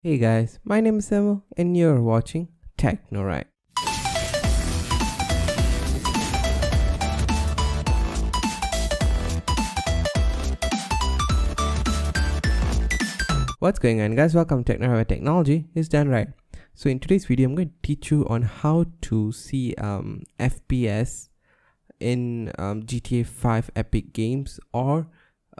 Hey guys, my name is Samuel and you're watching TechnoRight. What's going on guys, welcome to TechnoRight, where technology is done right. So in today's video, I'm going to teach you on how to see FPS in GTA 5 Epic Games or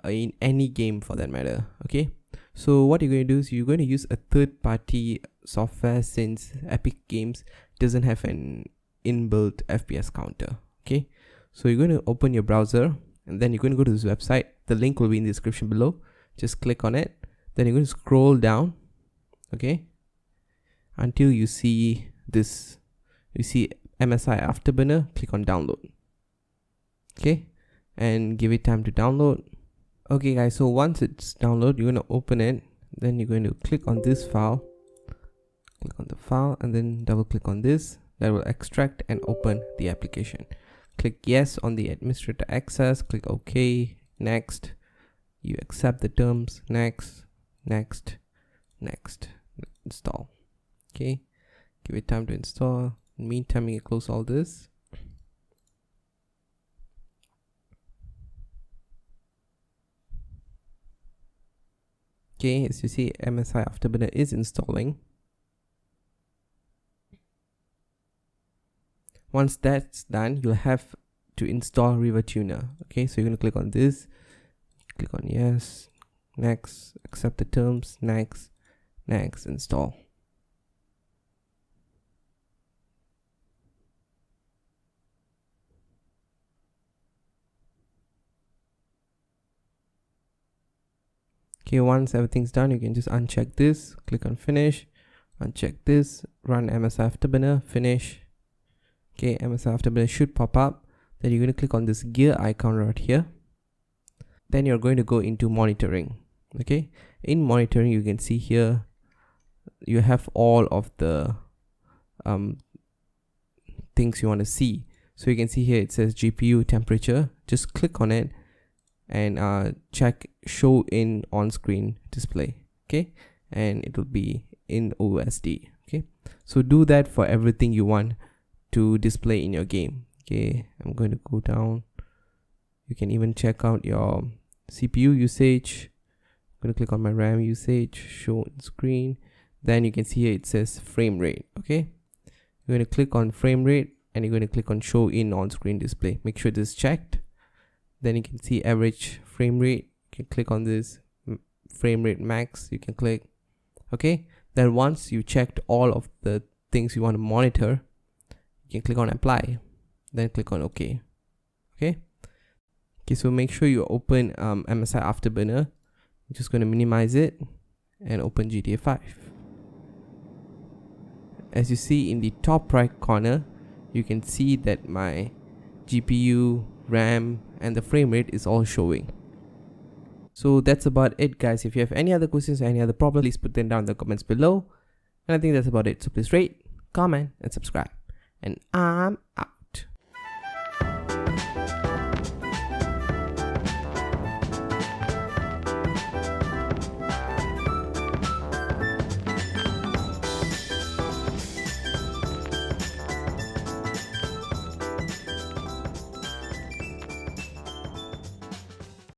in any game for that matter, okay? So what you're going to do is you're going to use a third-party software since Epic Games doesn't have an inbuilt FPS counter. Okay, so you're going to open your browser and then you're going to go to this website. The link will be in the description below. Just click on it. Then you're going to scroll down, okay, until you see this. You see MSI Afterburner. Click on download. Okay, and give it time to download. Okay guys, so once it's downloaded, you're going to open it. Then you're going to click on this file. Click on the file and then double click on this. That will extract and open the application. Click yes on the administrator access. Click OK. Next. You accept the terms. Next. Next. Next. Install. Okay. Give it time to install. In the meantime, you can close all this. Okay, as you see, MSI Afterburner is installing. Once that's done, you'll have to install River Tuner. Okay, so you're going to click on this, click on yes, next, accept the terms, next, next, install. Okay, once everything's done, you can just uncheck this, click on finish, uncheck this, run MSI Afterburner, finish. Okay, MSI Afterburner should pop up. Then you're going to click on this gear icon right here. Then you're going to go into monitoring. Okay, in monitoring, you can see here, you have all of the things you want to see. So you can see here, it says GPU temperature. Just click on it and check show in on screen display, okay, and it will be in OSD. Okay, so do that for everything you want to display in your game. Okay, I'm going to go down. You can even check out your CPU usage. I'm going to click on my RAM usage, show on screen. Then you can see here it says frame rate. Okay, you're going to click on frame rate and you're going to click on show in on screen display. Make sure this is checked. Then you can see average frame rate. You can click on this frame rate max. You can click. Okay, then once you checked all of the things you want to monitor, you can click on apply, then click on OK. Okay, so make sure you open MSI Afterburner. I'm just going to minimize it and open GTA 5. As you see in the top right corner, you can see that my GPU, RAM and the frame rate is all showing. So that's about it guys. If you have any other questions or any other problems, please put them down in the comments below. And I think that's about it. So please rate, comment and subscribe. And I'm out.